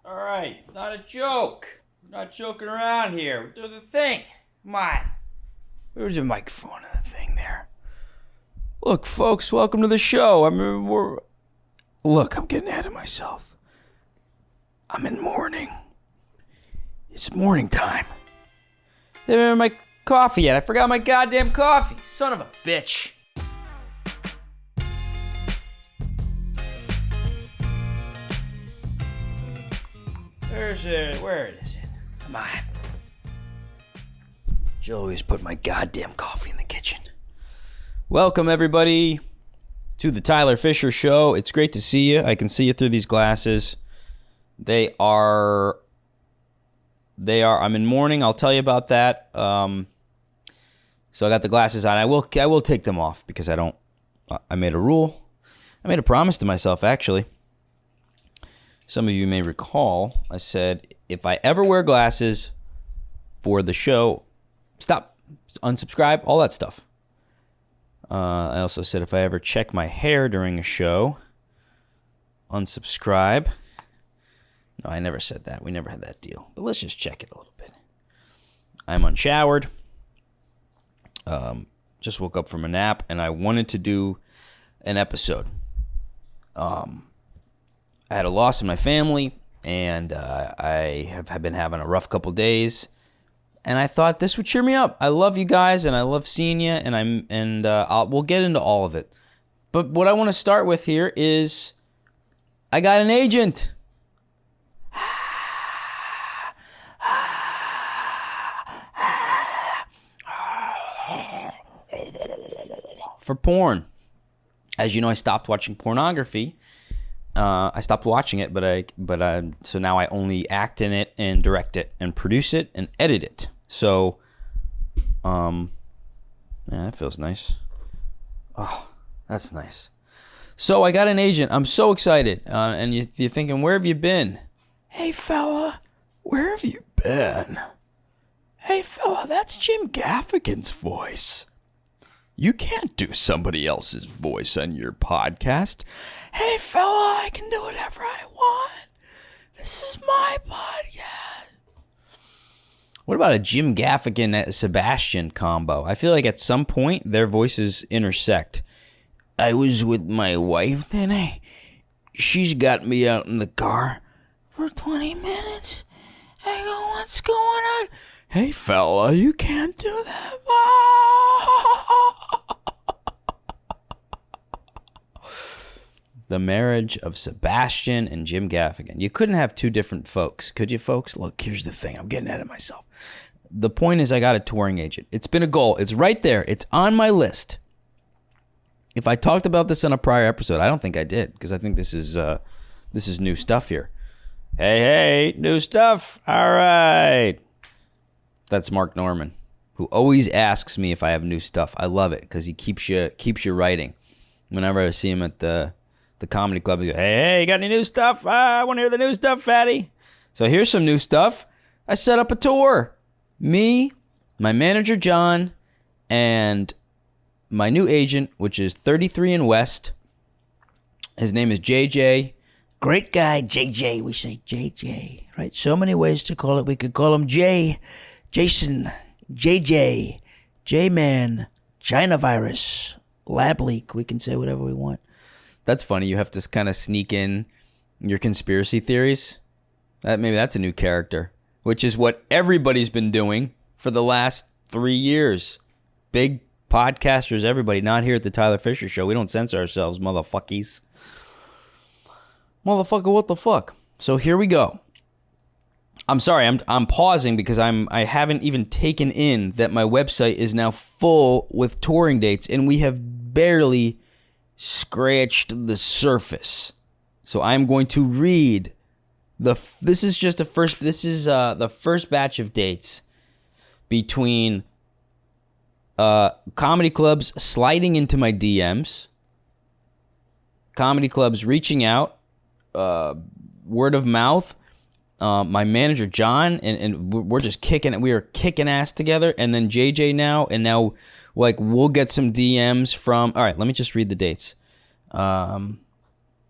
All right, not a joke. We're not joking around here. We're doing the thing. Come on. Where's your microphone and the thing there? Look, folks, welcome to the show. Look, I'm getting ahead of myself. I'm in mourning. It's morning time. They haven't had my coffee yet. I forgot my goddamn coffee. Son of a bitch. Where is it? Come on. She'll always put my goddamn coffee in the kitchen. Welcome, everybody, to the Tyler Fischer Show. It's great to see you. I can see you through these glasses. I'm in mourning. I'll tell you about that. So I got the glasses on. I will take them off because I made a rule. I made a promise to myself, actually. Some of you may recall, I said, if I ever wear glasses for the show, stop, unsubscribe, all that stuff. I also said if I ever check my hair during a show, unsubscribe. No, I never said that. We never had that deal. But let's just check it a little bit. I'm unshowered. Just woke up from a nap, and I wanted to do an episode. I had a loss in my family, and I have been having a rough couple days. And I thought this would cheer me up. I love you guys, and I love seeing you, and we'll get into all of it. But what I want to start with here is I got an agent. For porn. As you know, I stopped watching pornography. I stopped watching it, so now I only act in it and direct it and produce it and edit it. So, yeah, that feels nice. Oh, that's nice. So I got an agent. I'm so excited. And you're thinking, where have you been? Hey, fella, where have you been? Hey, fella, that's Jim Gaffigan's voice. You can't do somebody else's voice on your podcast. Hey, fella, I can do whatever I want. This is my podcast. What about a Jim Gaffigan Sebastian combo? I feel like at some point their voices intersect. I was with my wife today. She's got me out in the car for 20 minutes. I go, what's going on? Hey, fella, you can't do that. The marriage of Sebastian and Jim Gaffigan. You couldn't have two different folks, could you, folks? Look, here's the thing. I'm getting ahead of myself. The point is I got a touring agent. It's been a goal. It's right there. It's on my list. If I talked about this on a prior episode, I don't think I did, because I think this is new stuff here. Hey, new stuff. All right. That's Mark Norman, who always asks me if I have new stuff. I love it because he keeps you writing. Whenever I see him at the comedy club, he goes, hey, you got any new stuff? I want to hear the new stuff, fatty. So here's some new stuff. I set up a tour. Me, my manager, John, and my new agent, which is 33 and West. His name is JJ. Great guy, JJ. We say JJ, right? So many ways to call it. We could call him Jay, Jason, JJ, J-Man, China virus, lab leak. We can say whatever we want. That's funny. You have to kind of sneak in your conspiracy theories. Maybe that's a new character, which is what everybody's been doing for the last 3 years. Big podcasters, everybody. Not here at the Tyler Fischer Show. We don't censor ourselves, motherfuckies. Motherfucker, what the fuck? So here we go. I'm sorry, I'm pausing because I haven't even taken in that my website is now full with touring dates, and we have barely scratched the surface. So I'm going to read the first batch of dates between comedy clubs sliding into my DMs, comedy clubs reaching out, word of mouth, my manager John, and we're just kicking it. We are kicking ass together, and then JJ now, and now like we'll get some DMs from. All right, let me just read the dates.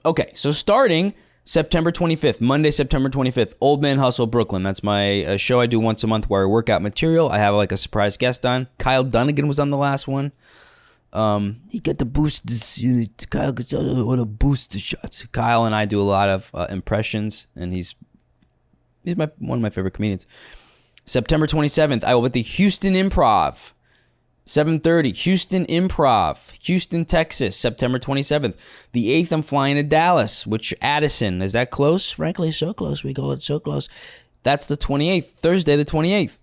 Okay, so starting September 25th, Monday, September 25th, Old Man Hustle, Brooklyn. That's my show I do once a month where I work out material. I have like a surprise guest on. Kyle Dunnigan was on the last one. He got the boosters. Kyle gets all the booster shots. Kyle and I do a lot of impressions, and he's one of my favorite comedians. September 27th, I will be at the Houston Improv. 7:30, Houston Improv, Houston, Texas, September 27th. The 8th, I'm flying to Dallas, which Addison, is that close? Frankly, so close. We call it so close. That's the 28th, Thursday the 28th.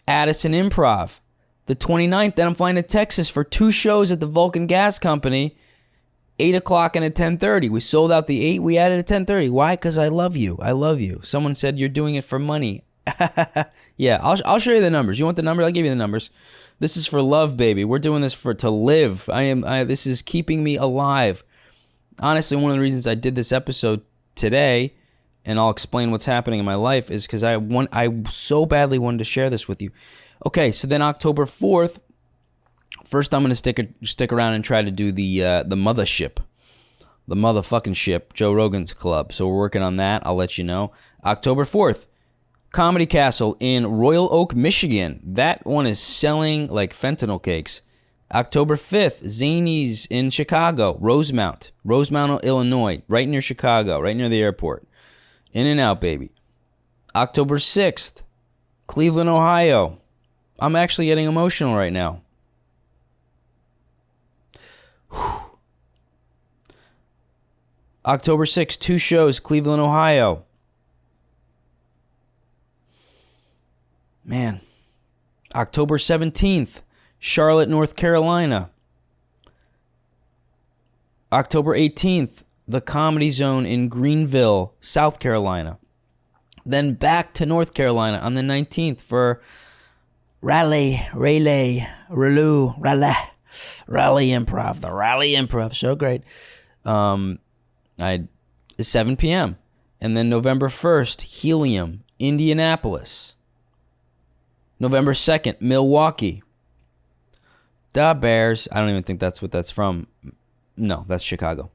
Addison Improv. The 29th, then I'm flying to Texas for 2 shows at the Vulcan Gas Company, 8 o'clock and at 10:30. We sold out the 8, we added at 10:30. Why? Because I love you. I love you. Someone said you're doing it for money. Yeah, I'll show you the numbers. You want the numbers? I'll give you the numbers. This is for love, baby. We're doing this to live. This is keeping me alive. Honestly, one of the reasons I did this episode today, and I'll explain what's happening in my life, is because I so badly wanted to share this with you. Okay, so then October 4th, first I'm going to stick around and try to do the mothership. The motherfucking ship, Joe Rogan's Club. So we're working on that. I'll let you know. October 4th. Comedy Castle in Royal Oak, Michigan. That one is selling like fentanyl cakes. October 5th, Zanies in Chicago, Rosemount, Illinois, right near Chicago, right near the airport. In and out, baby. October 6th, Cleveland, Ohio. I'm actually getting emotional right now. Whew. October 6th, 2 shows, Cleveland, Ohio. Man. October 17th, Charlotte, North Carolina. October 18th, the Comedy Zone in Greenville, South Carolina. Then back to North Carolina on the 19th for Raleigh Improv. The Raleigh Improv, so great. 7 p.m. And then November 1st, Helium, Indianapolis. November 2nd, Milwaukee. The Bears. I don't even think that's what that's from. No, that's Chicago.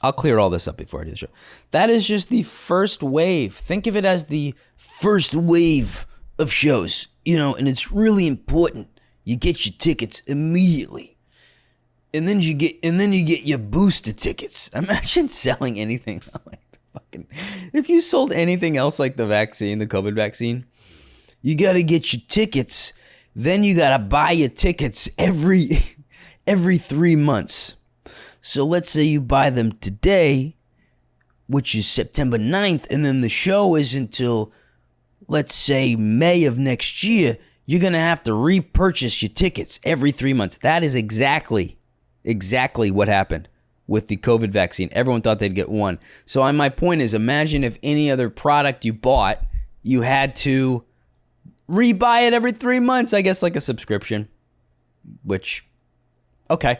I'll clear all this up before I do the show. That is just the first wave. Think of it as the first wave of shows, and it's really important. You get your tickets immediately. And then you get your booster tickets. Imagine selling anything like if you sold anything else like the vaccine, the COVID vaccine. You got to get your tickets. Then you got to buy your tickets every 3 months. So let's say you buy them today, which is September 9th, and then the show is until, let's say, May of next year. You're going to have to repurchase your tickets every 3 months. That is exactly what happened with the COVID vaccine. Everyone thought they'd get one. So my point is, imagine if any other product you bought, you had to rebuy it every 3 months, I guess, like a subscription. Which, okay.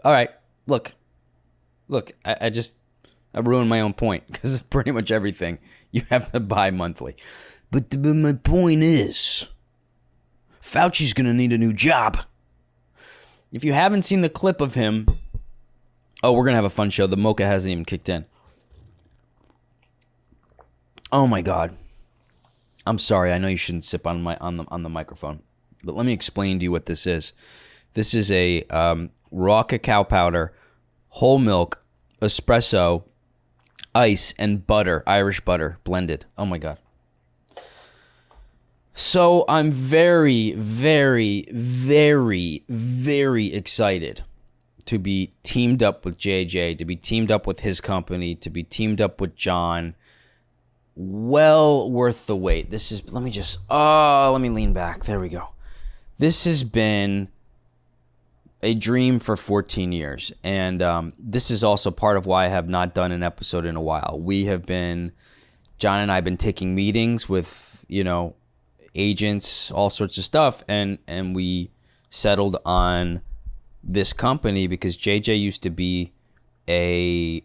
All right. Look, I ruined my own point because it's pretty much everything you have to buy monthly. But my point is, Fauci's going to need a new job. If you haven't seen the clip of him, we're going to have a fun show. The mocha hasn't even kicked in. Oh my God. I'm sorry. I know you shouldn't sip on the microphone, but let me explain to you what this is. This is a raw cacao powder, whole milk, espresso, ice, and butter, Irish butter blended. Oh my God. So I'm very, very, very, very excited to be teamed up with JJ, to be teamed up with his company, to be teamed up with John. Well worth the wait. Let me lean back. There we go. This has been a dream for 14 years. And this is also part of why I have not done an episode in a while. John and I have been taking meetings with, agents, all sorts of stuff. And we settled on this company because JJ used to be a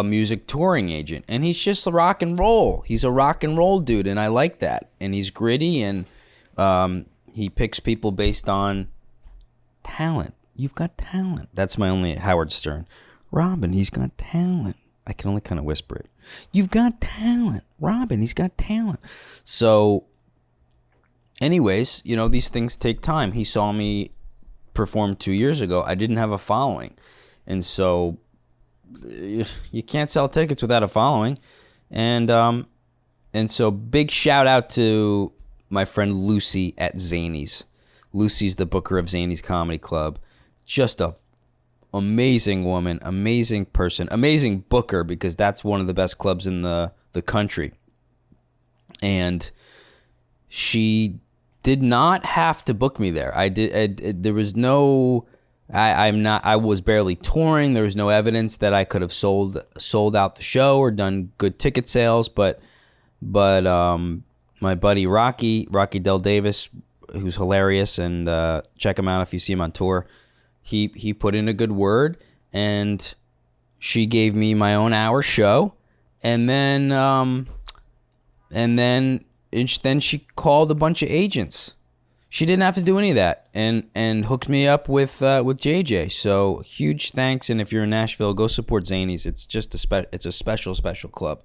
music touring agent, and he's just a rock and roll. He's a rock and roll dude, and I like that. And he's gritty, and he picks people based on talent. You've got talent. That's my only Howard Stern. Robin, he's got talent. I can only kind of whisper it. You've got talent, Robin. He's got talent. So, anyways, these things take time. He saw me perform 2 years ago. I didn't have a following, and so you can't sell tickets without a following. And so big shout out to my friend Lucy at Zany's. Lucy's the booker of Zany's Comedy Club. Just a amazing woman, amazing person, amazing booker, because that's one of the best clubs in the country. And she did not have to book me there. There was no, I was barely touring. There was no evidence that I could have sold out the show or done good ticket sales. But my buddy Rocky Del Davis, who's hilarious, and check him out if you see him on tour. He put in a good word, and she gave me my own hour show, and then she called a bunch of agents. She didn't have to do any of that, and hooked me up with JJ. So huge thanks, and if you're in Nashville, go support Zany's. It's just it's a special club.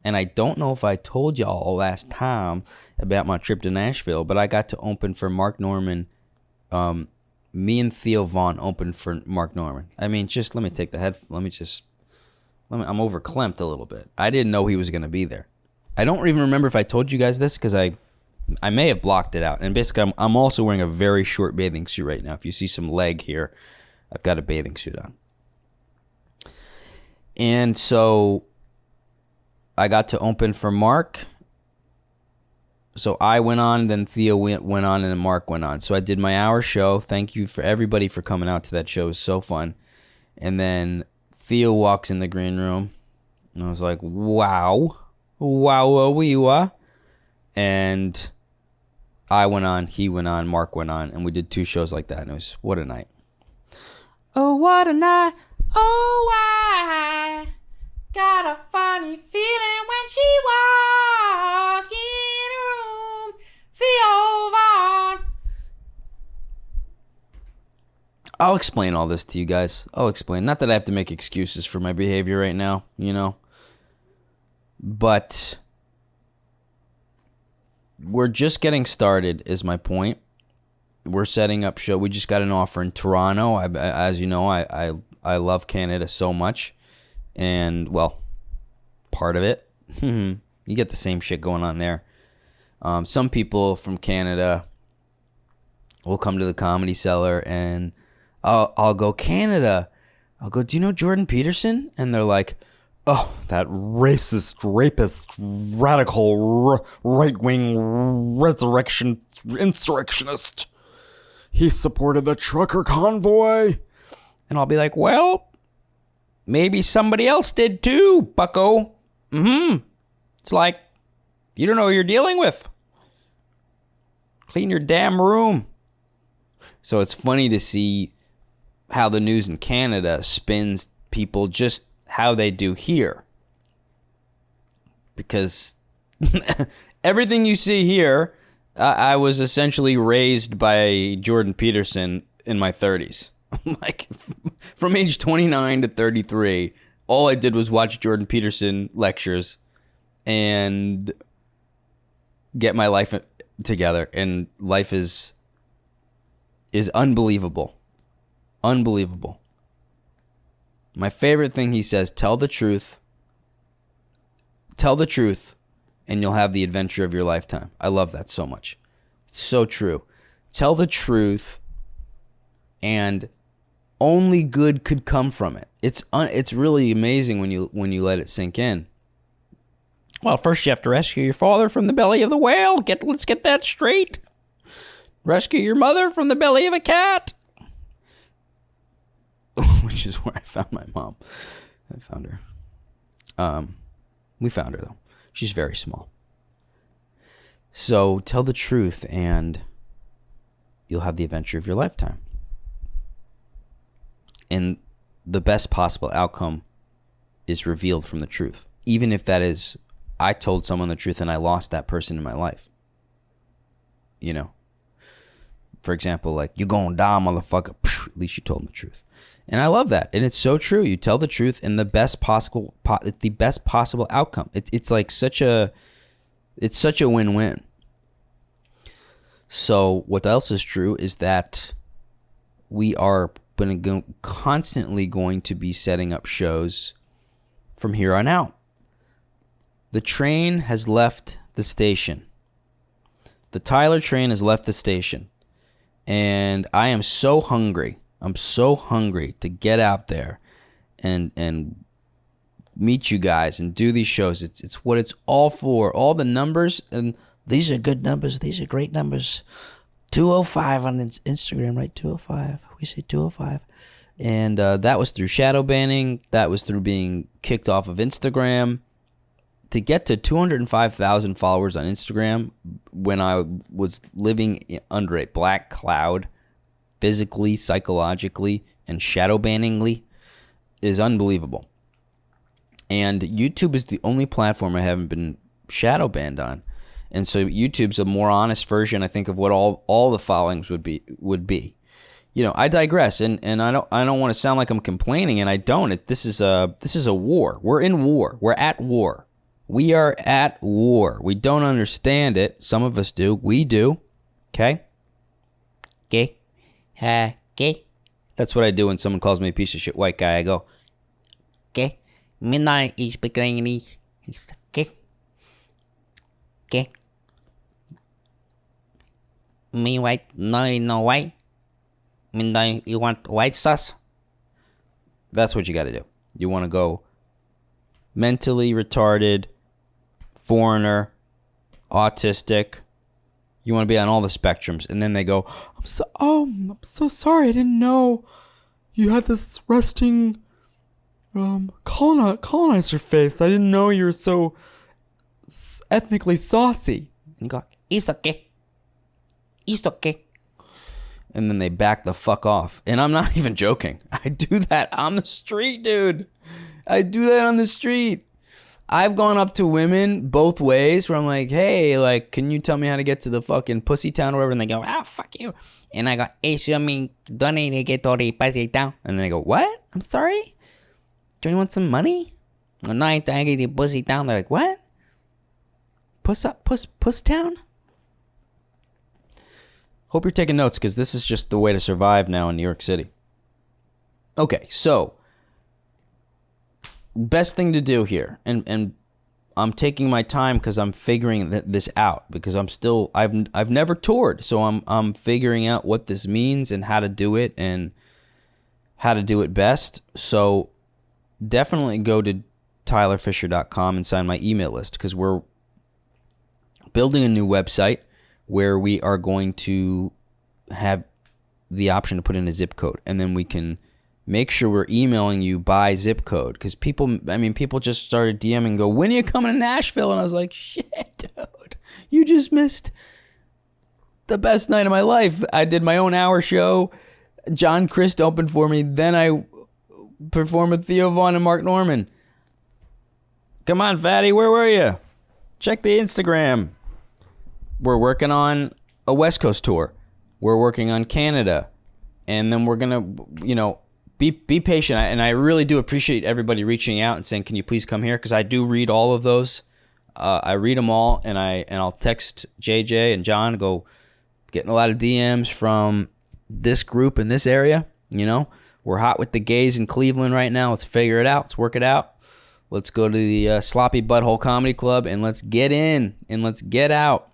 And I don't know if I told y'all last time about my trip to Nashville, but I got to open for Mark Norman. Me and Theo Vaughn opened for Mark Norman. I mean, just let me take the head. I'm overclamped a little bit. I didn't know he was going to be there. I don't even remember if I told you guys this, because I may have blocked it out. And basically, I'm also wearing a very short bathing suit right now. If you see some leg here, I've got a bathing suit on. And so I got to open for Mark. So I went on, then Theo went on, and then Mark went on. So I did my hour show. Thank you for everybody for coming out to that show. It was so fun. And then Theo walks in the green room, and I was like, wow. And I went on, he went on, Mark went on, and we did 2 shows like that, and it was, what a night. Oh, what a night. Oh, I got a funny feeling when she walked in the room. Theo Vaughn. I'll explain all this to you guys. I'll explain. Not that I have to make excuses for my behavior right now, But we're just getting started, is my point. We're setting up show. We just got an offer in Toronto. As you know, I love Canada so much. And, well, part of it. You get the same shit going on there. Some people from Canada will come to the Comedy Cellar, and I'll go, Canada. I'll go, do you know Jordan Peterson? And they're like, oh, that racist, rapist, radical, right-wing insurrectionist. He supported the trucker convoy. And I'll be like, well, maybe somebody else did too, bucko. It's like, you don't know who you're dealing with. Clean your damn room. So it's funny to see how the news in Canada spins people just how they do here. Because everything you see here, I was essentially raised by Jordan Peterson in my 30s. Like, from age 29 to 33, all I did was watch Jordan Peterson lectures and get my life together. And life is unbelievable. Unbelievable. My favorite thing he says, tell the truth, and you'll have the adventure of your lifetime. I love that so much. It's so true. Tell the truth, and only good could come from it. It's really amazing when you let it sink in. Well, first you have to rescue your father from the belly of the whale. Let's get that straight. Rescue your mother from the belly of a cat. Which is where I found my mom. I found her. We found her, though. She's very small. So tell the truth, and you'll have the adventure of your lifetime. And the best possible outcome is revealed from the truth. Even if that is, I told someone the truth and I lost that person in my life. For example, like, you gonna die, motherfucker. At least you told him the truth. And I love that. And it's so true. You tell the truth in the best possible outcome. It's like such a win-win. So what else is true is that we are constantly going to be setting up shows from here on out. The train has left the station. The Tyler train has left the station. And I am so hungry. I'm so hungry to get out there and meet you guys and do these shows. It's what it's all for. All the numbers, and these are good numbers. These are great numbers. 205 on Instagram, right? 205. We say 205. And that was through shadow banning. That was through being kicked off of Instagram. To get to 205,000 followers on Instagram when I was living under a black cloud, physically, psychologically, and shadow banningly, is unbelievable. And YouTube is the only platform I haven't been shadow banned on. And so YouTube's a more honest version, I think, of what all the followings would be. You know, I digress, and I don't want to sound like I'm complaining, and I don't. This is a war. We're in war. We're at war. We are at war. We don't understand it. Some of us do. We do. Okay? Okay? Okay? That's what I do when someone calls me a piece of shit white guy. I go, okay? Midnight is speaking okay? Okay? Me white? No white? Midnight, you want white sauce? That's what you got to do. You want to go mentally retarded, foreigner, autistic. You want to be on all the spectrums. And then they go, I'm so sorry. I didn't know you had this resting colonizer face. I didn't know you were so ethnically saucy. And you go, it's okay. It's okay. And then they back the fuck off. And I'm not even joking. I do that on the street, dude. I do that on the street. I've gone up to women both ways where I'm like, hey, like, can you tell me how to get to the fucking pussy town or whatever? And they go, fuck you. And I go, hey, show me, don't need to get to the pussy town. And they go, what? I'm sorry? Do you want some money? No, I get the pussy town. They're like, what? Puss town? Hope you're taking notes, because this is just the way to survive now in New York City. Okay, so best thing to do here, and I'm taking my time because I'm figuring this out, because I've never toured, so I'm figuring out what this means and how to do it and how to do it best. So definitely go to tylerfischer.com and sign my email list, because we're building a new website where we are going to have the option to put in a zip code, and then we can make sure we're emailing you by zip code, because people just started DMing and go, when are you coming to Nashville? And I was like, shit, dude, you just missed the best night of my life. I did my own hour show. John Christ opened for me. Then I performed with Theo Vaughn and Mark Norman. Come on, fatty, where were you? Check the Instagram. We're working on a West Coast tour. We're working on Canada. And then we're going to, be patient. And I really do appreciate everybody reaching out and saying, can you please come here? Because I do read all of those. I read them all, and I'll text JJ and John, go getting a lot of DMs from this group in this area. We're hot with the gays in Cleveland right now. Let's figure it out. Let's work it out. Let's go to the Sloppy Butthole Comedy Club, and let's get in and let's get out.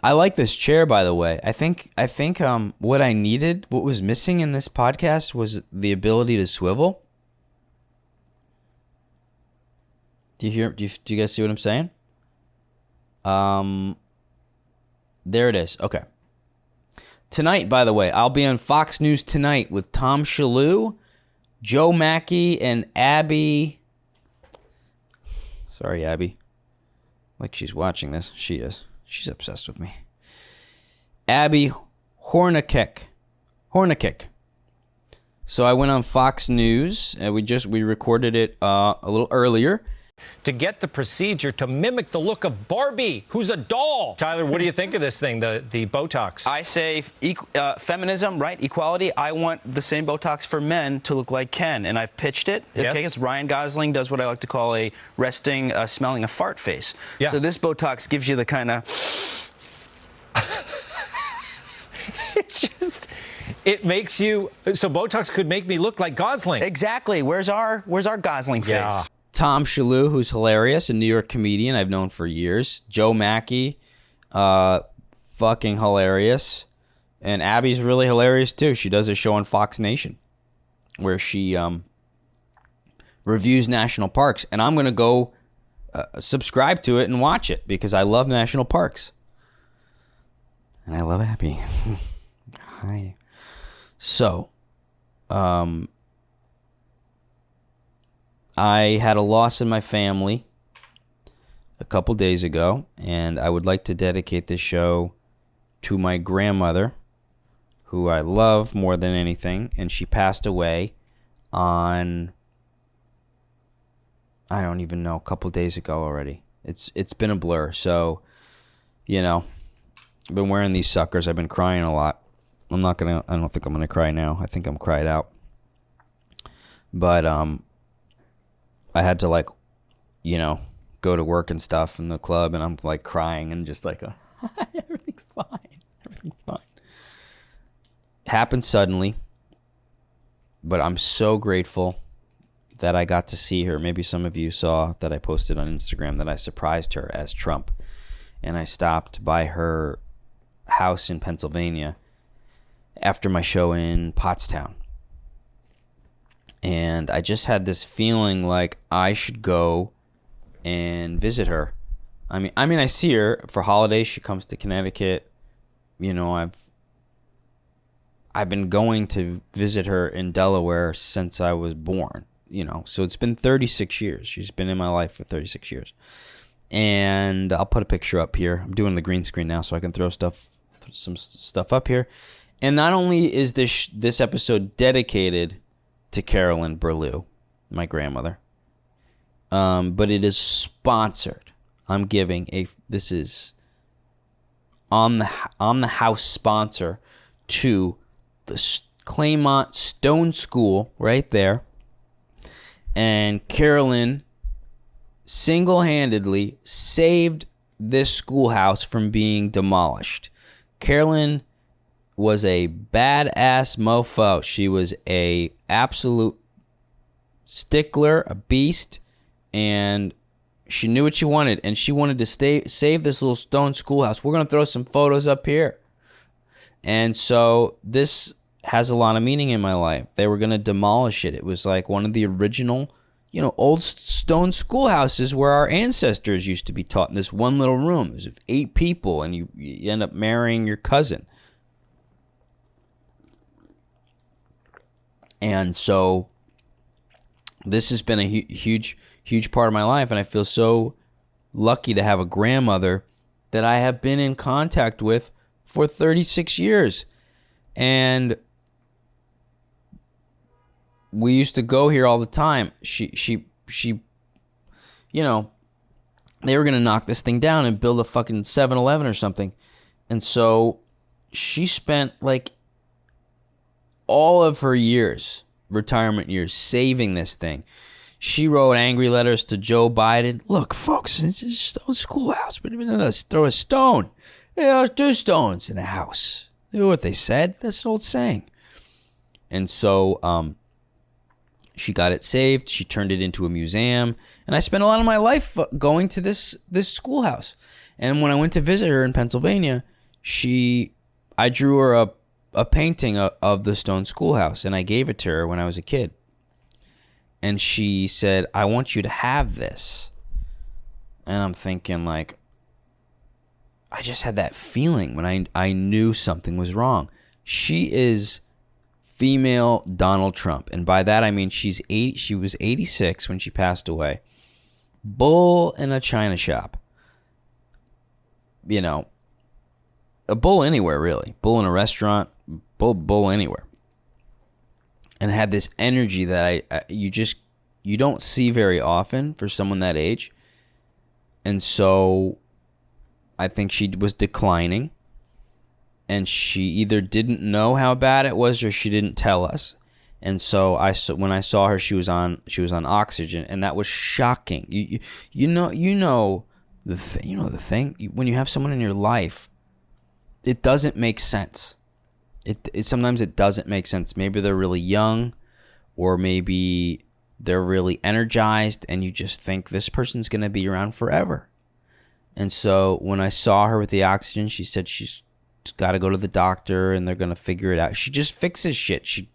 I like this chair, by the way. I think what I needed, what was missing in this podcast, was the ability to swivel. Do you guys see what I'm saying? There it is. Okay. Tonight, by the way, I'll be on Fox News tonight with Tom Shalhoub, Joe Mackey, and Abby. Sorry, Abby. Like she's watching this. She is. She's obsessed with me. Abby Hornacek. So I went on Fox News, and we recorded it a little earlier, to get the procedure to mimic the look of Barbie, who's a doll. Tyler, what do you think of this thing, the Botox? I say feminism, right? Equality. I want the same Botox for men to look like Ken, and I've pitched it. Yes. Okay, because Ryan Gosling does what I like to call a resting, smelling a fart face. Yeah. So this Botox gives you the kind of... It makes you, so Botox could make me look like Gosling. Exactly. Where's our Gosling face? Yeah. Tom Shalhoub, who's hilarious, a New York comedian I've known for years. Joe Mackey, fucking hilarious. And Abby's really hilarious too. She does a show on Fox Nation where she reviews national parks. And I'm going to go subscribe to it and watch it because I love national parks. And I love Abby. Hi. So, I had a loss in my family a couple days ago, and I would like to dedicate this show to my grandmother, who I love more than anything, and she passed away on, I don't even know, a couple days ago already. It's been a blur, so, you know, I've been wearing these suckers. I've been crying a lot. I don't think I'm gonna cry now. I think I'm cried out. But I had to, like, you know, go to work and stuff in the club, and I'm like crying and just like everything's fine. Everything's fine. It happened suddenly, but I'm so grateful that I got to see her. Maybe some of you saw that I posted on Instagram that I surprised her as Trump, and I stopped by her house in Pennsylvania after my show in Pottstown. And I just had this feeling like I should go and visit her. I mean, I see her for holidays. She comes to Connecticut. You know, I've been going to visit her in Delaware since I was born. You know, so it's been 36 years. She's been in my life for 36 years. And I'll put a picture up here. I'm doing the green screen now, so I can throw some stuff up here. And not only is this episode dedicated to Carolyn Burlew, my grandmother, but it is sponsored. I'm giving this is on the house sponsor to the Claymont Stone School right there. And Carolyn single-handedly saved this schoolhouse from being demolished. Carolyn was a badass mofo. She was a absolute stickler, a beast, and she knew what she wanted, and she wanted to save this little stone schoolhouse. We're going to throw some photos up here. And so this has a lot of meaning in my life. They were going to demolish it. It was like one of the original, you know, old stone schoolhouses where our ancestors used to be taught in this one little room. It was 8 people, and you end up marrying your cousin. And so this has been a huge part of my life, and I feel so lucky to have a grandmother that I have been in contact with for 36 years. And we used to go here all the time. She you know, they were going to knock this thing down and build a fucking 7-Eleven or something. And so she spent like all of her years, retirement years, saving this thing. She wrote angry letters to Joe Biden. Look, folks, it's a stone schoolhouse, but let's throw a stone. There's 2 stones in a house. You know what they said? That's an old saying. And so she got it saved. She turned it into a museum. And I spent a lot of my life going to this schoolhouse. And when I went to visit her in Pennsylvania, I drew her a painting of the stone schoolhouse, and I gave it to her when I was a kid. And she said, I want you to have this. And I'm thinking, like, I just had that feeling when I knew something was wrong. She is female Donald Trump. And by that, I mean she was 86 when she passed away. Bull in a china shop. You know, a bull anywhere, really. Bull in a restaurant, bull anywhere. And had this energy that you you don't see very often for someone that age. And so I think she was declining, and she either didn't know how bad it was or she didn't tell us. And so when I saw her, she was on oxygen, and that was shocking. You know the thing when you have someone in your life, it doesn't make sense. It sometimes it doesn't make sense. Maybe they're really young, or maybe they're really energized, and you just think this person's going to be around forever. And so when I saw her with the oxygen, she said she's got to go to the doctor and they're going to figure it out. She just fixes shit. She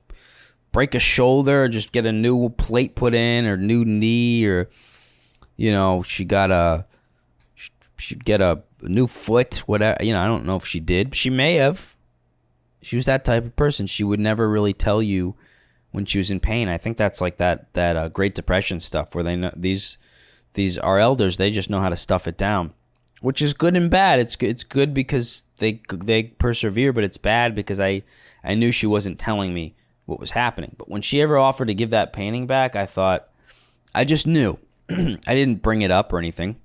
break a shoulder, or just get a new plate put in, or new knee, or she'd get a new foot, whatever. I don't know if she did. She may have. She was that type of person. She would never really tell you when she was in pain. I think that's like that Great Depression stuff, where they know these our elders, they just know how to stuff it down, which is good and bad. It's good because they persevere, but it's bad because I knew she wasn't telling me what was happening. But when she ever offered to give that painting back, I just knew. I didn't bring it up or anything,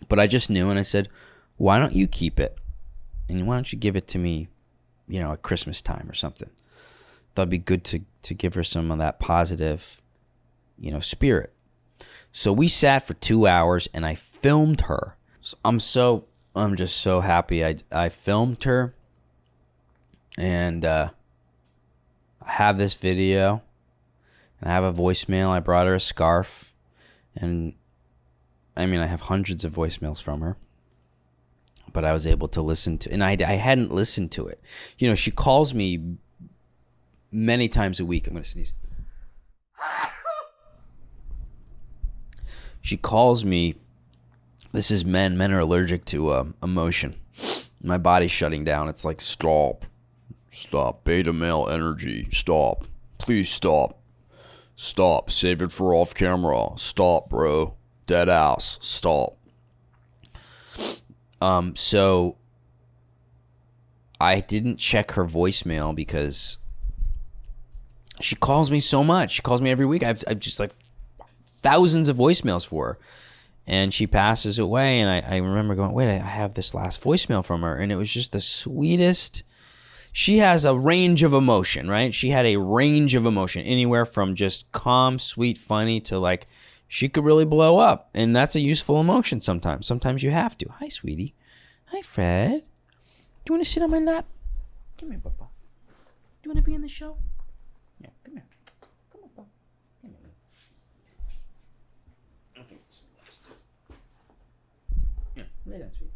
but I just knew, and I said, why don't you keep it? And why don't you give it to me, at Christmas time or something? Thought it'd be good to give her some of that positive, spirit. So we sat for 2 hours, and I filmed her. So I'm just so happy I filmed her, and I have this video, and I have a voicemail. I brought her a scarf, and I have hundreds of voicemails from her, but I was able to listen to, and I hadn't listened to it. She calls me many times a week. I'm going to sneeze. She calls me. This is men. Men are allergic to emotion. My body's shutting down. It's like, stop. Beta male energy. Stop. Please stop. Stop. Save it for off camera. Stop, bro. Dead ass. Stop. So I didn't check her voicemail because she calls me so much. She calls me every week. I've just like thousands of voicemails for her. And she passes away, and I remember going, wait, I have this last voicemail from her, and it was just the sweetest. She has a range of emotion, right? She had a range of emotion, anywhere from just calm, sweet, funny to like she could really blow up. And that's a useful emotion sometimes. Sometimes you have to. Hi, sweetie. Hi, Fred. Do you want to sit on my lap? Come here, Papa. Do you want to be in the show? Yeah, come here. Come on, Papa. Come here. I think it's next. Yeah, lay down, sweetie.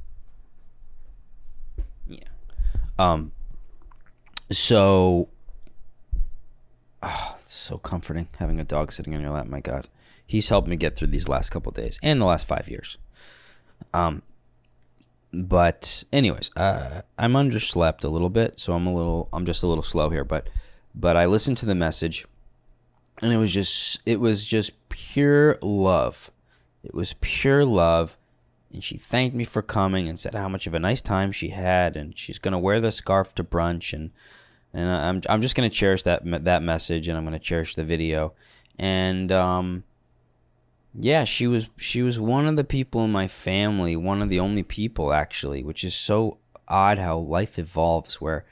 Yeah. So, it's so comforting having a dog sitting on your lap. My God, he's helped me get through these last couple of days and the last 5 years. But anyways, I'm underslept a little bit, so I'm just a little slow here. But I listened to the message, and it was just pure love. It was pure love. And she thanked me for coming and said how much of a nice time she had, and she's gonna wear the scarf to brunch, and I'm just gonna cherish that message, and I'm gonna cherish the video, and yeah, she was one of the people in my family, one of the only people actually, which is so odd how life evolves, where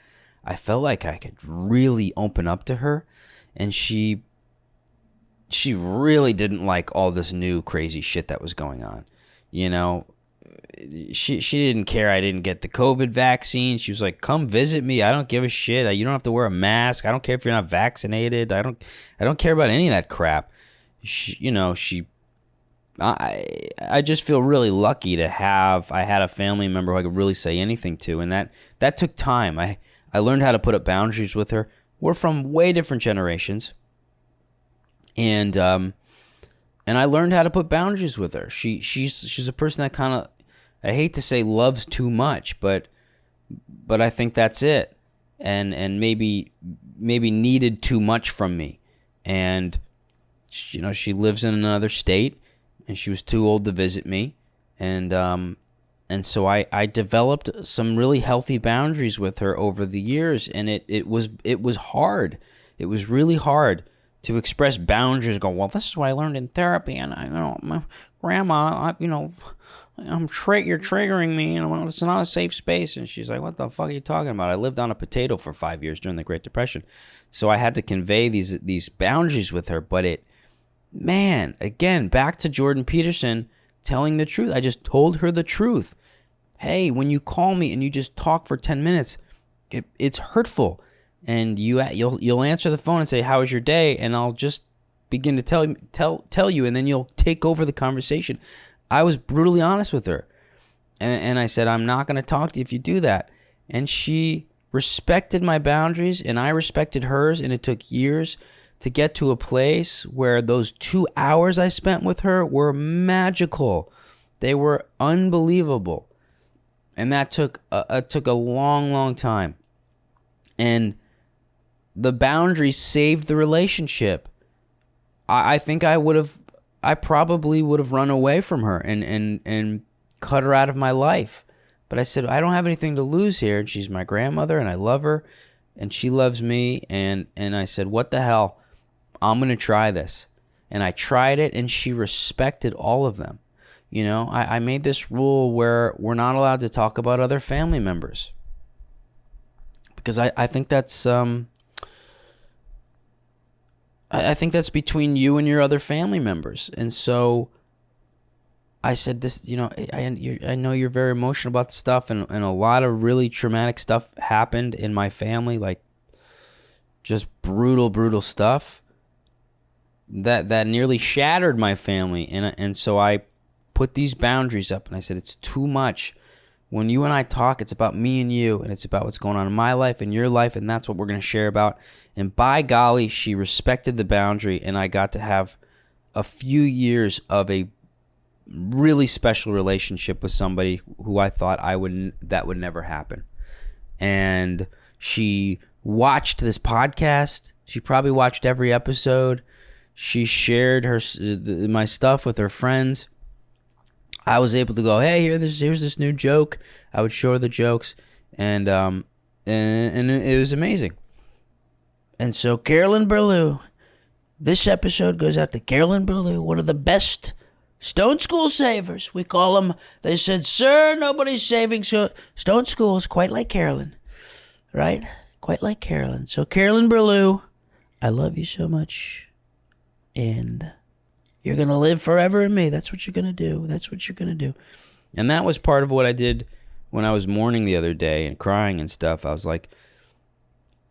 I felt like I could really open up to her, and she really didn't like all this new crazy shit that was going on. She didn't care I didn't get the COVID vaccine. She was like, come visit me. I don't give a shit. You don't have to wear a mask. I don't care if you're not vaccinated. I don't care about any of that crap. I just feel really lucky to have, I had a family member who I could really say anything to. And that took time. I learned how to put up boundaries with her. We're from way different generations. And I learned how to put boundaries with her. She's a person that kind of, I hate to say loves too much, but I think that's it. And maybe needed too much from me. And she lives in another state, and she was too old to visit me. And so I developed some really healthy boundaries with her over the years, and it was hard. It was really hard to express boundaries. Go, well, this is what I learned in therapy, and my grandma, you're triggering me, and it's not a safe space. And she's like, what the fuck are you talking about? I lived on a potato for 5 years during the Great Depression, so I had to convey these boundaries with her. But again, back to Jordan Peterson telling the truth. I just told her the truth. Hey, when you call me and you just talk for 10 minutes, it's hurtful. And you'll answer the phone and say, how was your day? And I'll just begin to tell you, and then you'll take over the conversation. I was brutally honest with her. And I said, I'm not going to talk to you if you do that. And she respected my boundaries, and I respected hers, and it took years to get to a place where those 2 hours I spent with her were magical. They were unbelievable. And that took a long, long time. And the boundaries saved the relationship. I think I probably would have run away from her and cut her out of my life. But I said, I don't have anything to lose here. And she's my grandmother, and I love her, and she loves me. And I said, what the hell? I'm going to try this. And I tried it, and she respected all of them. I made this rule where we're not allowed to talk about other family members. Because I think that's I think that's between you and your other family members. And so I said this, I know you're very emotional about the stuff, and a lot of really traumatic stuff happened in my family, like just brutal stuff that nearly shattered my family. And so I put these boundaries up, and I said, it's too much. When you and I talk, it's about me and you, and it's about what's going on in my life and your life, and that's what we're going to share about. And by golly, she respected the boundary, and I got to have a few years of a really special relationship with somebody who I thought that would never happen. And she watched this podcast. She probably watched every episode. She shared my stuff with her friends. I was able to go, hey, here's this new joke. I would show her the jokes, and it was amazing. And so Carolyn Burlew, this episode goes out to Carolyn Burlew, one of the best Stone School savers. We call them. They said, sir, nobody's saving. So Stone School is quite like Carolyn, right? Quite like Carolyn. So Carolyn Burlew, I love you so much, and you're going to live forever in me. That's what you're going to do. That's what you're going to do. And that was part of what I did when I was mourning the other day and crying and stuff. I was like,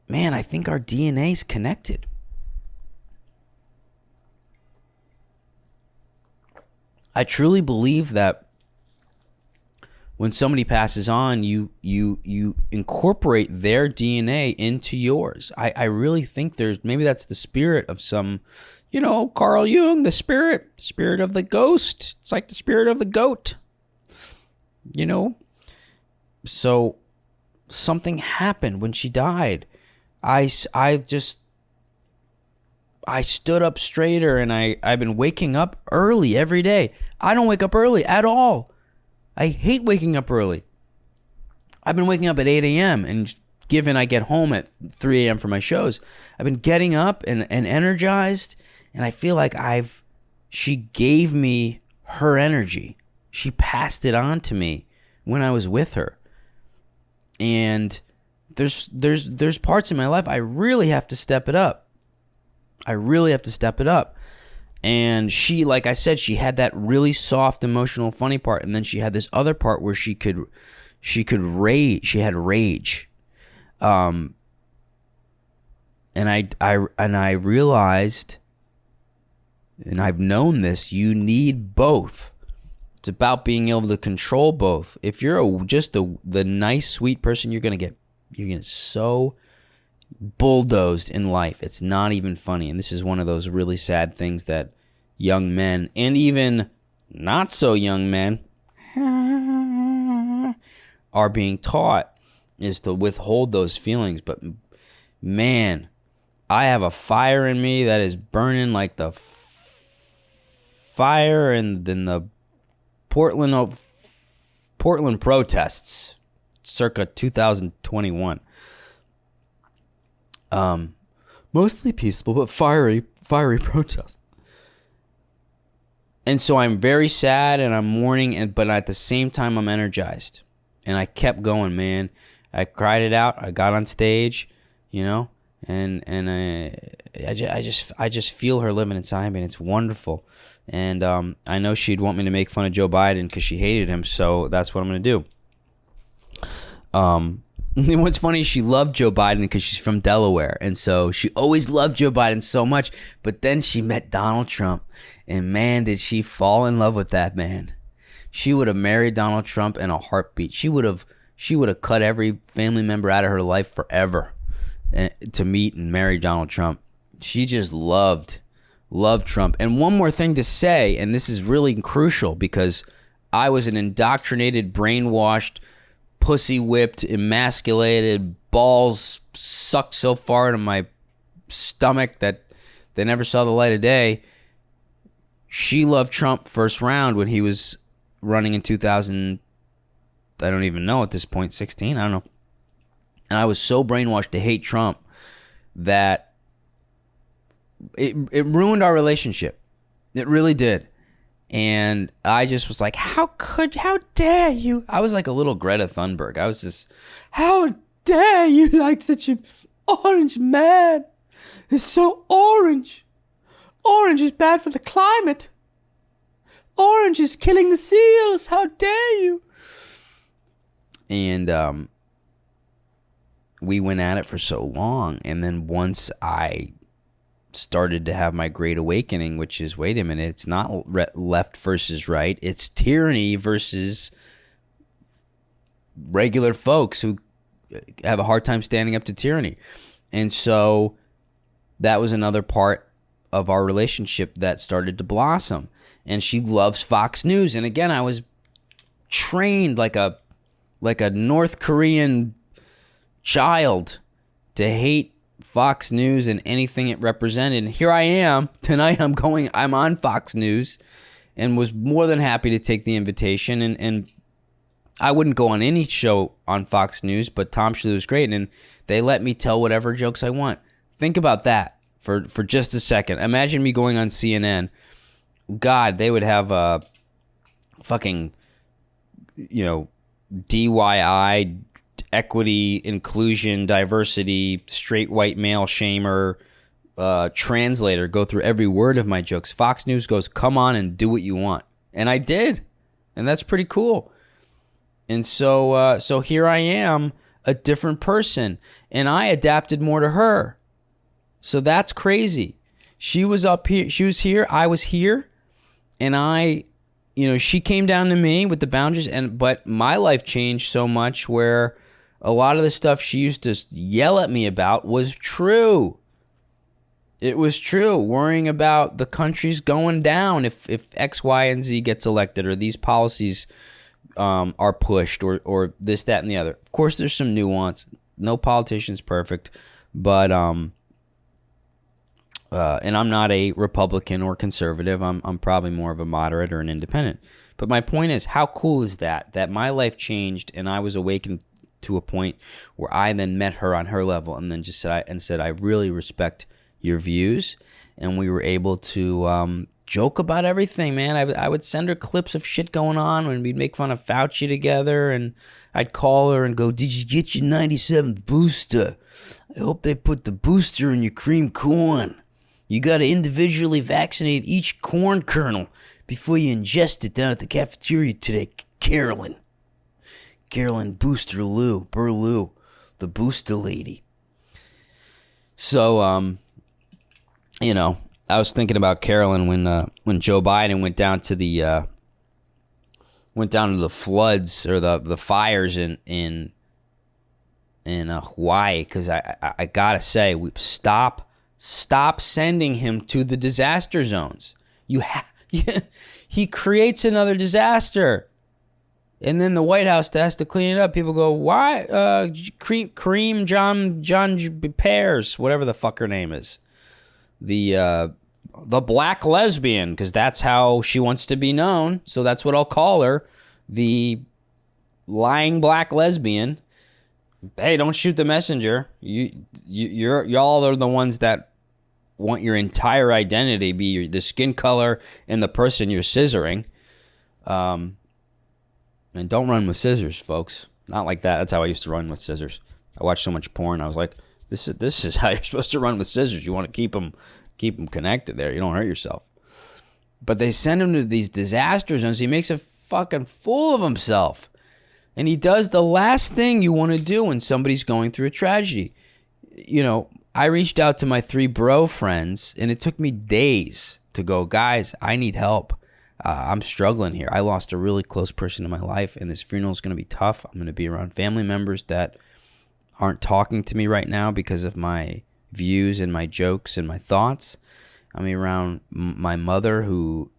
man, I think our DNA's connected. I truly believe that when somebody passes on, you incorporate their DNA into yours. I really think maybe that's the spirit of some, Carl Jung, the spirit of the ghost. It's like the spirit of the goat, So something happened when she died. I stood up straighter, and I've been waking up early every day. I don't wake up early at all. I hate waking up early. I've been waking up at 8 a.m. and given I get home at 3 a.m. for my shows, I've been getting up and energized, and I feel like she gave me her energy. She passed it on to me when I was with her. And there's parts in my life I really have to step it up. And she, like I said, she had that really soft, emotional, funny part, and then she had this other part where she could rage. She had rage. And I realized, and I've known this, you need both. It's about being able to control both. If you're just the nice, sweet person, you're gonna get so bulldozed in life. It's not even funny. And this is one of those really sad things that young men, and even not so young men, are being taught, is to withhold those feelings. But man, I have a fire in me that is burning like the fire in the Portland protests circa 2021. Mostly peaceful but fiery fiery protest. And so I'm very sad and I'm mourning, but at the same time I'm energized. And I kept going, man. I cried it out. I got on stage, and I just feel her living inside me, and it's wonderful. And I know she'd want me to make fun of Joe Biden because she hated him, so that's what I'm going to do. What's funny, she loved Joe Biden because she's from Delaware, and so she always loved Joe Biden so much, but then she met Donald Trump, and man, did she fall in love with that man. She would have married Donald Trump in a heartbeat. She would have cut every family member out of her life forever to meet and marry Donald Trump. She just loved Trump. And one more thing to say, and this is really crucial because I was an indoctrinated, brainwashed, pussy-whipped, emasculated, balls sucked so far into my stomach that they never saw the light of day. She loved Trump first round when he was running in 2000. I don't even know at this point, 16, I don't know. And I was so brainwashed to hate Trump that it ruined our relationship. It really did. And I just was like, how dare you? I was like a little Greta Thunberg. I was just, how dare you like such an orange man? It's so orange. Orange is bad for the climate. Orange is killing the seals. How dare you? And we went at it for so long. And then once I started to have my great awakening, which is, wait a minute, it's not left versus right. It's tyranny versus regular folks who have a hard time standing up to tyranny. And so that was another part of our relationship that started to blossom. And she loves Fox News. And again, I was trained like a North Korean child to hate Fox News and anything it represented. And here I am tonight. I'm on Fox News, and was more than happy to take the invitation. And I wouldn't go on any show on Fox News, but Tom Shalhoub was great, and they let me tell whatever jokes I want. Think about that for just a second. Imagine me going on CNN. God, they would have a fucking, DIY, equity, inclusion, diversity, straight white male shamer, translator go through every word of my jokes. Fox News goes, come on and do what you want. And I did. And that's pretty cool. And so here I am, a different person. And I adapted more to her. So that's crazy. She was up here. She was here. I was here. And she came down to me with the boundaries. But my life changed so much where a lot of the stuff she used to yell at me about was true. It was true. Worrying about the country's going down if X, Y, and Z gets elected, or these policies are pushed, or this, that, and the other. Of course, there's some nuance. No politician's perfect, but and I'm not a Republican or conservative. I'm probably more of a moderate or an independent. But my point is, how cool is that? That my life changed and I was awakened to a point where I then met her on her level, and then just said, I really respect your views. And we were able to joke about everything, man. I would send her clips of shit going on when we'd make fun of Fauci together, and I'd call her and go, did you get your 97th booster? I hope they put the booster in your cream corn. You got to individually vaccinate each corn kernel before you ingest it down at the cafeteria today, Carolyn Burlou, the booster lady. So, I was thinking about Carolyn when Joe Biden went down to the floods or the fires in Hawaii, because I gotta say, stop sending him to the disaster zones. He creates another disaster. And then the White House has to clean it up. People go, why? Kareem John Pears, whatever the fuck her name is. The black lesbian, because that's how she wants to be known. So that's what I'll call her. The lying black lesbian. Hey, don't shoot the messenger. Y'all are the ones that want your entire identity be the skin color and the person you're scissoring. And don't run with scissors, folks. Not like that. That's how I used to run with scissors. I watched so much porn. I was like, this is how you're supposed to run with scissors. You want to keep them connected there. You don't hurt yourself. But they send him to these disaster zones. He makes a fucking fool of himself. And he does the last thing you want to do when somebody's going through a tragedy. You know, I reached out to my 3 bro friends, and it took me days to go, guys, I need help. I'm struggling here. I lost a really close person in my life, and this funeral is going to be tough. I'm going to be around family members that aren't talking to me right now because of my views and my jokes and my thoughts. I'm around my mother, who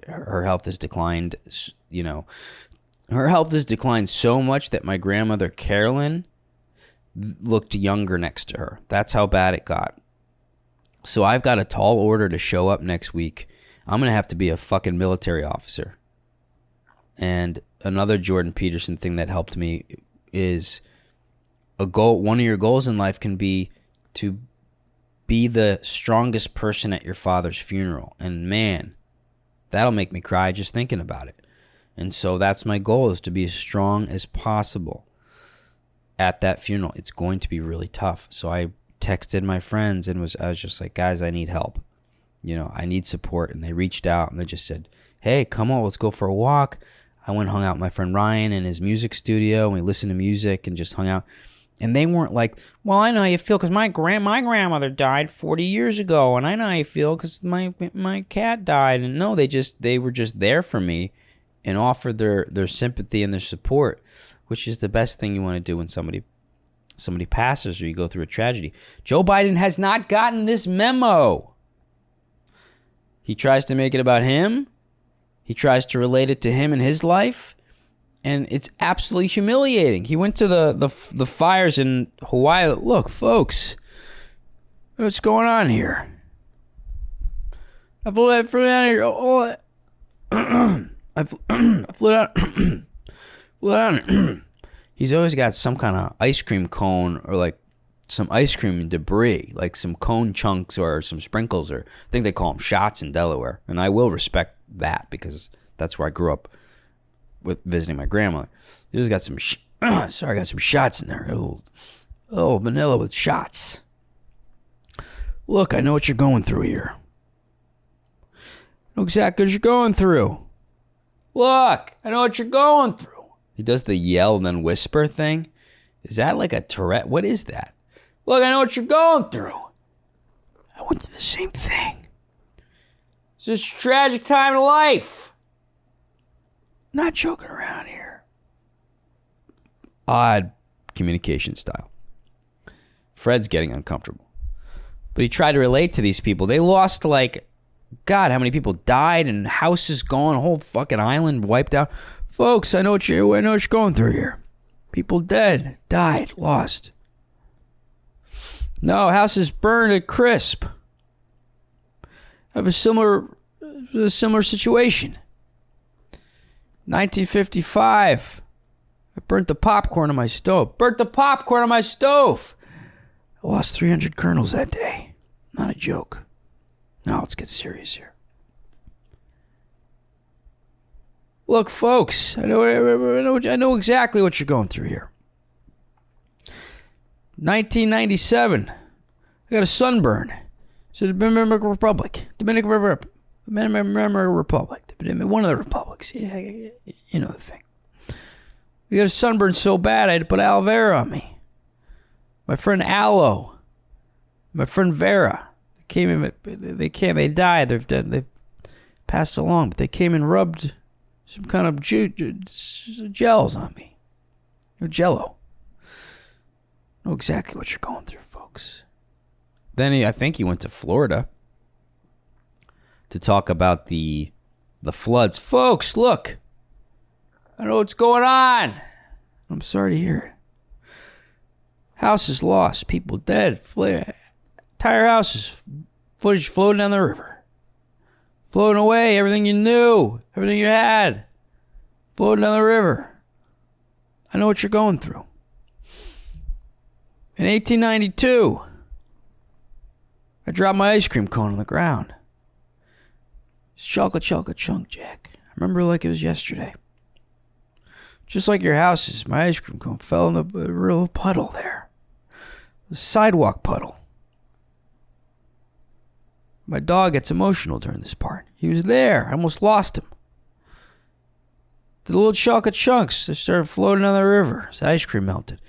her health has declined. You know, her health has declined so much that my grandmother Carolyn looked younger next to her. That's how bad it got. So I've got a tall order to show up next week. I'm going to have to be a fucking military officer. And another Jordan Peterson thing that helped me is a goal. One of your goals in life can be to be the strongest person at your father's funeral. And man, that'll make me cry just thinking about it. And so that's my goal, is to be as strong as possible at that funeral. It's going to be really tough. So I texted my friends and I was just like, guys, I need help. You know, I need support. And they reached out and they just said, hey, come on, let's go for a walk. I went and hung out with my friend Ryan in his music studio, and we listened to music and just hung out. And they weren't like, well, I know how you feel because my grandmother died 40 years ago, and I know how you feel because my cat died. And no, they were just there for me and offered their sympathy and their support, which is the best thing you want to do when somebody passes or you go through a tragedy. Joe Biden has not gotten this memo. He tries to make it about him. He tries to relate it to him and his life. And it's absolutely humiliating. He went to the fires in Hawaii. Look, folks, what's going on here? I flew down here. I flew down. He's always got some kind of ice cream cone or like some ice cream debris, like some cone chunks or some sprinkles, or I think they call them shots in Delaware. And I will respect that because that's where I grew up with visiting my grandmother. He's got some, got some shots in there. A little vanilla with shots. Look, I know what you're going through here. I know exactly what you're going through. Look, I know what you're going through. He does the yell and then whisper thing. Is that like a Tourette? What is that? Look, I know what you're going through. I went through the same thing. It's just a tragic time in life. Not joking around here. Odd communication style. Fred's getting uncomfortable. But he tried to relate to these people. They lost like, God, how many people died and houses gone, a whole fucking island wiped out. Folks, I know what you're going through here. People dead, died, lost. No, houses burned to crisp. I have a similar situation. 1955. I burnt the popcorn on my stove. I lost 300 kernels that day. Not a joke. Now let's get serious here. Look, folks, I know exactly what you're going through here. 1997, I got a sunburn. It's the Dominican Republic. One of the republics. Yeah, you know the thing. We got a sunburn so bad I had to put aloe vera on me. My friend Aloe, my friend Vera, they died. They're dead. They passed along, but they came and rubbed some kind of gels on me. Or Jello. Know exactly what you're going through, folks. Then I think he went to Florida to talk about the floods. Folks, look. I know what's going on. I'm sorry to hear it. Houses lost, people dead, entire houses, footage floating down the river. Floating away, everything you knew, everything you had, floating down the river. I know what you're going through. In 1892, I dropped my ice cream cone on the ground. It's chocolate chunk, Jack. I remember like it was yesterday. Just like your houses, my ice cream cone fell in the real puddle there. The sidewalk puddle. My dog gets emotional during this part. He was there. I almost lost him. The little chocolate chunks that started floating on the river as ice cream melted.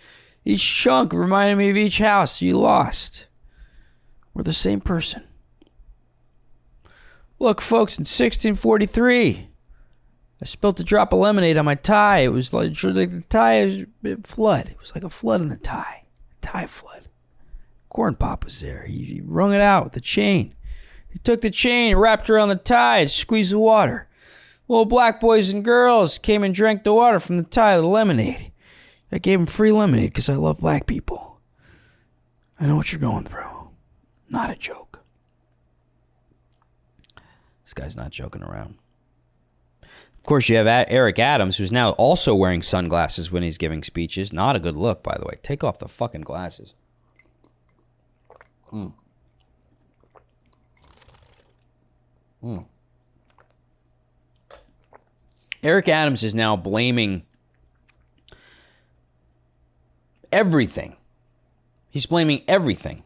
Each chunk reminded me of each house you lost. We're the same person. Look, folks, in 1643, I spilled a drop of lemonade on my tie. It was like the tie flood. It was like a flood in the tie. A tie flood. Corn Pop was there. He wrung it out with the chain. He took the chain, wrapped around the tie, and squeezed the water. Little black boys and girls came and drank the water from the tie of the lemonade. I gave them free lemonade because I love black people. I know what you're going through. Not a joke. This guy's not joking around. Of course, you have Eric Adams, who's now also wearing sunglasses when he's giving speeches. Not a good look, by the way. Take off the fucking glasses. Eric Adams is now blaming everything. He's blaming everything.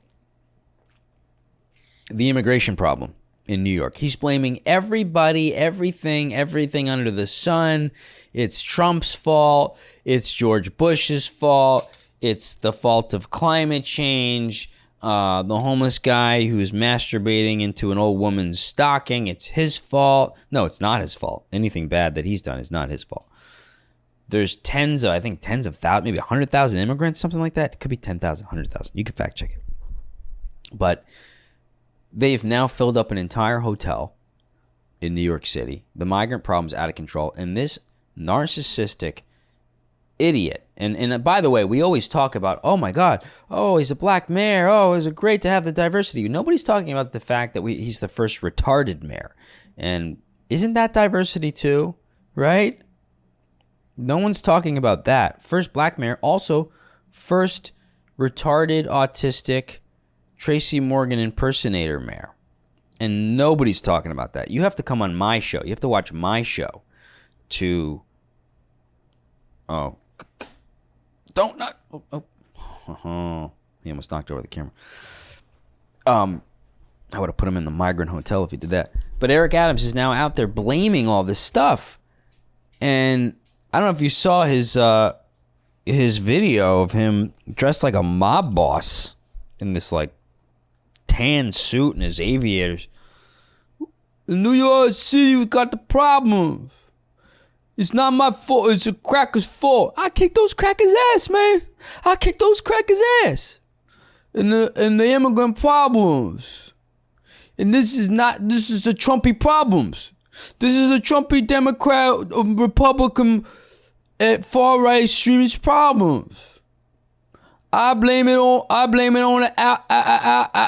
The immigration problem in New York. He's blaming everybody, everything under the sun. It's Trump's fault. It's George Bush's fault. It's the fault of climate change. The homeless guy who's masturbating into an old woman's stocking, it's his fault. No, it's not his fault. Anything bad that he's done is not his fault. There's tens of thousands, maybe 100,000 immigrants, something like that. It could be 10,000, 100,000. You can fact check it. But they've now filled up an entire hotel in New York City. The migrant problem's out of control. And this narcissistic idiot, and by the way, we always talk about, oh my God, oh, he's a black mayor, oh, is it great to have the diversity. Nobody's talking about the fact that he's the first retarded mayor. And isn't that diversity too, right? No one's talking about that. First black mayor, also first retarded, autistic, Tracy Morgan impersonator mayor. And nobody's talking about that. You have to come on my show. You have to watch my show to... Oh. Don't not. Oh. He almost knocked over the camera. I would have put him in the migrant hotel if he did that. But Eric Adams is now out there blaming all this stuff. And I don't know if you saw his video of him dressed like a mob boss in this like tan suit and his aviators. In New York City, we got the problems. It's not my fault. It's a cracker's fault. I kicked those crackers' ass, man. I kicked those crackers' ass. And the immigrant problems. And this is the Trumpy problems. This is the Trumpy Democrat, Republican, far-right extremist problems. I blame it on the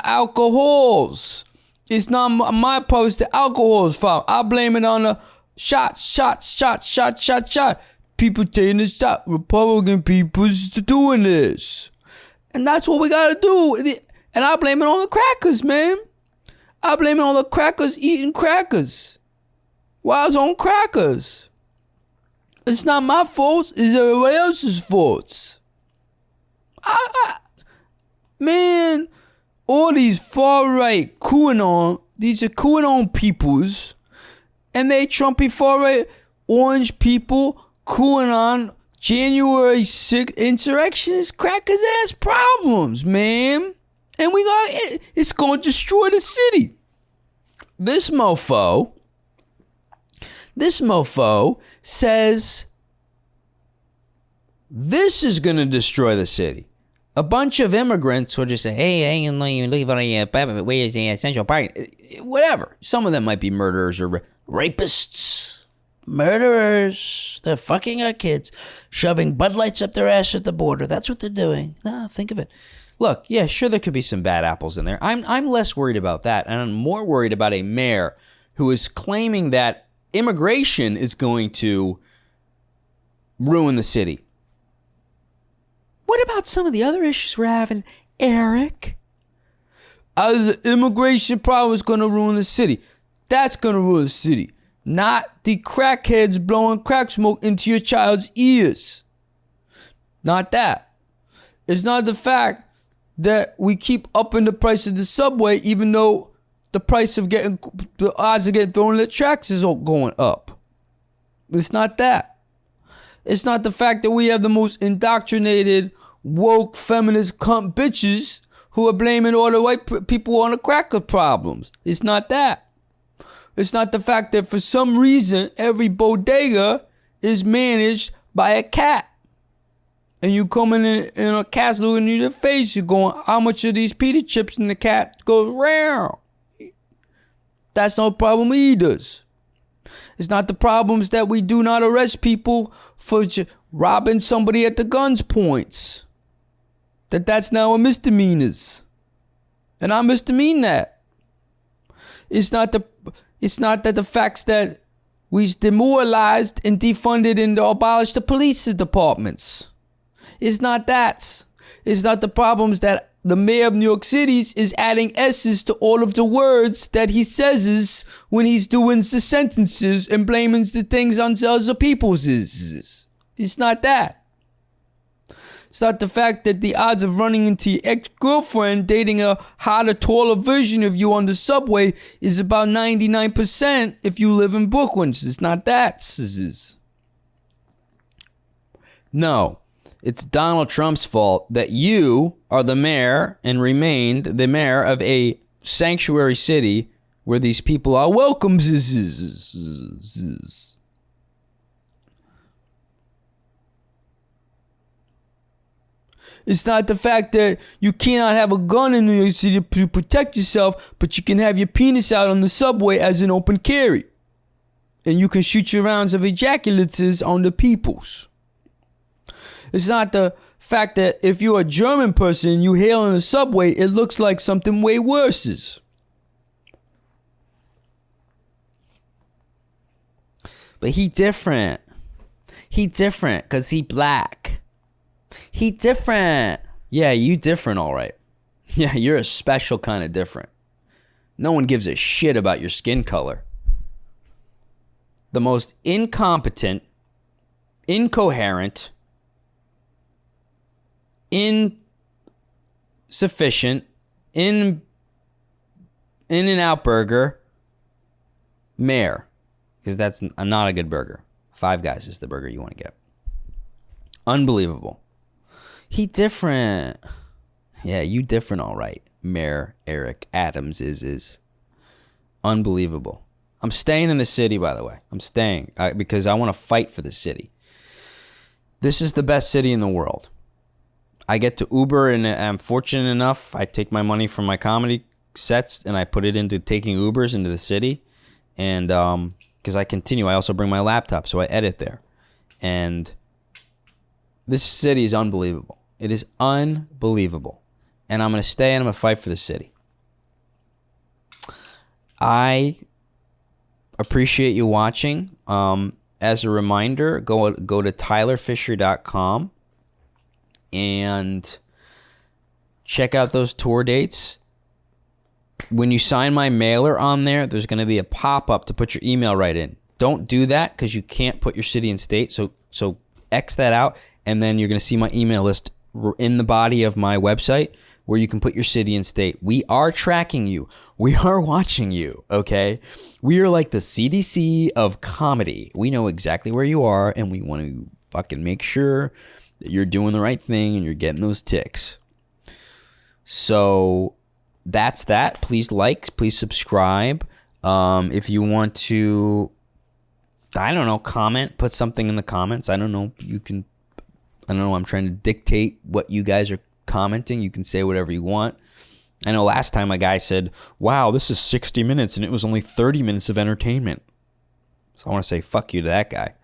alcohols. It's not my problem. It's the alcohol's fault. I blame it on the shot. People taking the shot. Republican people's doing this. And that's what we gotta do. And I blame it on the crackers, man. I blame it on the crackers eating crackers. While I was on crackers. It's not my fault. It's everybody else's faults. Man, all these far-right QAnon, these are QAnon peoples, and they Trumpy far-right orange people, QAnon, January 6th insurrectionist crackers ass problems, man. And it's going to destroy the city. This mofo says this is going to destroy the city. A bunch of immigrants will just say, hey, I ain't gonna leave on a where is the essential part? Whatever. Some of them might be murderers or rapists. Murderers. They're fucking our kids, shoving Bud Lights up their ass at the border. That's what they're doing. Think of it. Look, yeah, sure, there could be some bad apples in there. I'm less worried about that, and I'm more worried about a mayor who is claiming that immigration is going to ruin the city. What about some of the other issues we're having, Eric? The immigration problem is going to ruin the city. That's going to ruin the city. Not the crackheads blowing crack smoke into your child's ears. Not that. It's not the fact that we keep upping the price of the subway, even though the odds of getting thrown in the tracks is all going up. It's not that. It's not the fact that we have the most indoctrinated, woke, feminist cunt bitches who are blaming all the white people on the cracker problems. It's not that. It's not the fact that for some reason every bodega is managed by a cat. And you coming in a cat looking in your face, you're going, how much of these pita chips in the cat goes round? That's no problem either. It's not the problems that we do not arrest people for robbing somebody at the guns points. That's now a misdemeanor. And I misdemean that. It's not that the facts that we demoralized and defunded and abolished the police departments. It's not that. It's not the problems that the mayor of New York City is adding S's to all of the words that he says when he's doing the sentences and blaming the things on other people's. It's not that. It's not the fact that the odds of running into your ex-girlfriend dating a hotter, taller version of you on the subway is about 99% if you live in Brooklyn. It's not that. No. It's Donald Trump's fault that you are the mayor and remained the mayor of a sanctuary city where these people are welcome. It's not the fact that you cannot have a gun in New York City to protect yourself, but you can have your penis out on the subway as an open carry. And you can shoot your rounds of ejaculates on the peoples. It's not the fact that if you're a German person and you hail on the subway, it looks like something way worse. But he different. He different because he black. He different. Yeah, you different, all right. Yeah, you're a special kind of different. No one gives a shit about your skin color. The most incompetent, incoherent, insufficient, in and out burger mayor, because that's not a good burger. Five Guys is the burger you want to get. Unbelievable. He different. Yeah, you different, all right. Mayor Eric Adams is unbelievable. I'm staying in the city, by the way. I'm staying because I want to fight for the city. This is the best city in the world. I get to Uber, and I'm fortunate enough. I take my money from my comedy sets and I put it into taking Ubers into the city. And because I continue, I also bring my laptop, so I edit there. And this city is unbelievable. It is unbelievable. And I'm going to stay and I'm going to fight for the city. I appreciate you watching. As a reminder, go to tylerfischer.com and check out those tour dates. When you sign my mailer on there, there's going to be a pop-up to put your email right in. Don't do that because you can't put your city and state. So X that out, and then you're going to see my email list in the body of my website where you can put your city and state. We are tracking you. We are watching you, okay? We are like the CDC of comedy. We know exactly where you are, and we want to fucking make sure that you're doing the right thing and you're getting those ticks. So that's that. Please like, please subscribe. If you want to, I don't know, comment, put something in the comments. I don't know. I'm trying to dictate what you guys are commenting. You can say whatever you want. I know last time a guy said, wow, this is 60 minutes and it was only 30 minutes of entertainment. So I want to say fuck you to that guy.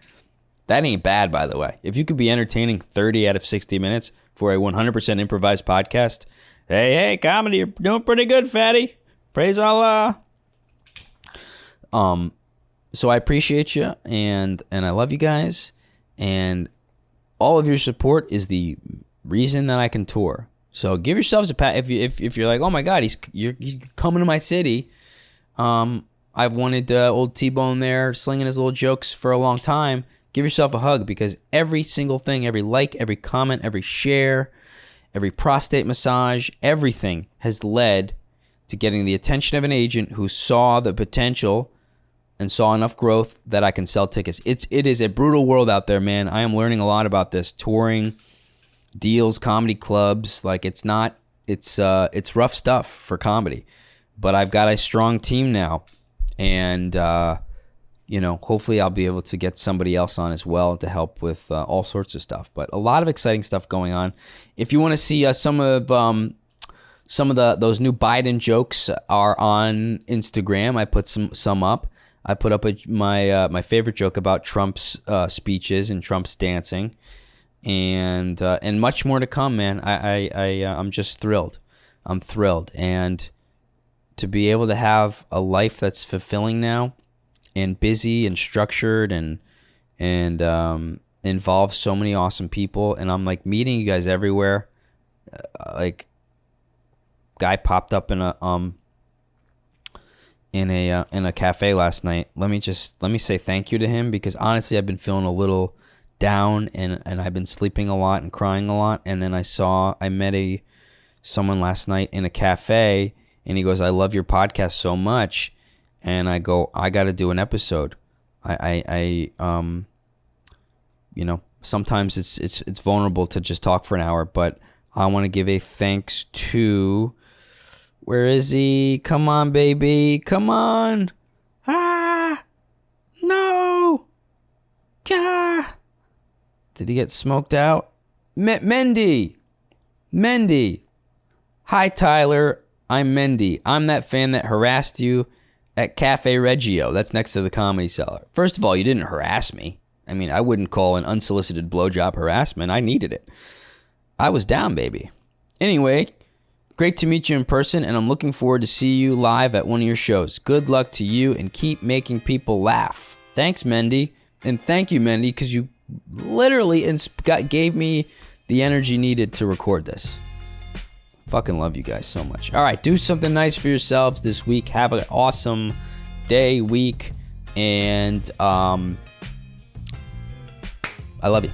That ain't bad, by the way. If you could be entertaining 30 out of 60 minutes for a 100% improvised podcast, hey, comedy, you're doing pretty good, fatty. Praise Allah. So I appreciate you, and I love you guys, and all of your support is the reason that I can tour. So give yourselves a pat. If you're like, oh my God, he's coming to my city. I've wanted old T-Bone there slinging his little jokes for a long time. Give yourself a hug, because every single thing, every like, every comment, every share, every prostate massage, everything has led to getting the attention of an agent who saw the potential and saw enough growth that I can sell tickets. It is a brutal world out there, man. I am learning a lot about this. Touring, deals, comedy clubs, like it's rough stuff for comedy. But I've got a strong team now, and hopefully I'll be able to get somebody else on as well to help with all sorts of stuff. But a lot of exciting stuff going on. If you want to see some of those new Biden jokes are on Instagram. I put some up. I put up my favorite joke about Trump's speeches and Trump's dancing, and much more to come, man. I'm just thrilled. I'm thrilled, and to be able to have a life that's fulfilling now, and busy and structured, and involves so many awesome people, and I'm like meeting you guys everywhere. Like, guy popped up in a cafe last night. Let me say thank you to him, because honestly I've been feeling a little down, and I've been sleeping a lot and crying a lot. And then I met someone last night in a cafe, and he goes, I love your podcast so much. And I go, I got to do an episode. Sometimes it's vulnerable to just talk for an hour, but I want to give a thanks to, where is he? Come on, baby. Come on. No. Gah. Did he get smoked out? Mendy. Hi, Tyler. I'm Mendy. I'm that fan that harassed you at Cafe Reggio. That's next to the Comedy Cellar. First of all, you didn't harass me. I mean, I wouldn't call an unsolicited blowjob harassment. I needed it. I was down, baby. Anyway, great to meet you in person, and I'm looking forward to see you live at one of your shows. Good luck to you, and keep making people laugh. Thanks, Mendy. And thank you, Mendy, because you literally gave me the energy needed to record this. Fucking love you guys so much. All right, do something nice for yourselves this week. Have an awesome day, week, and I love you.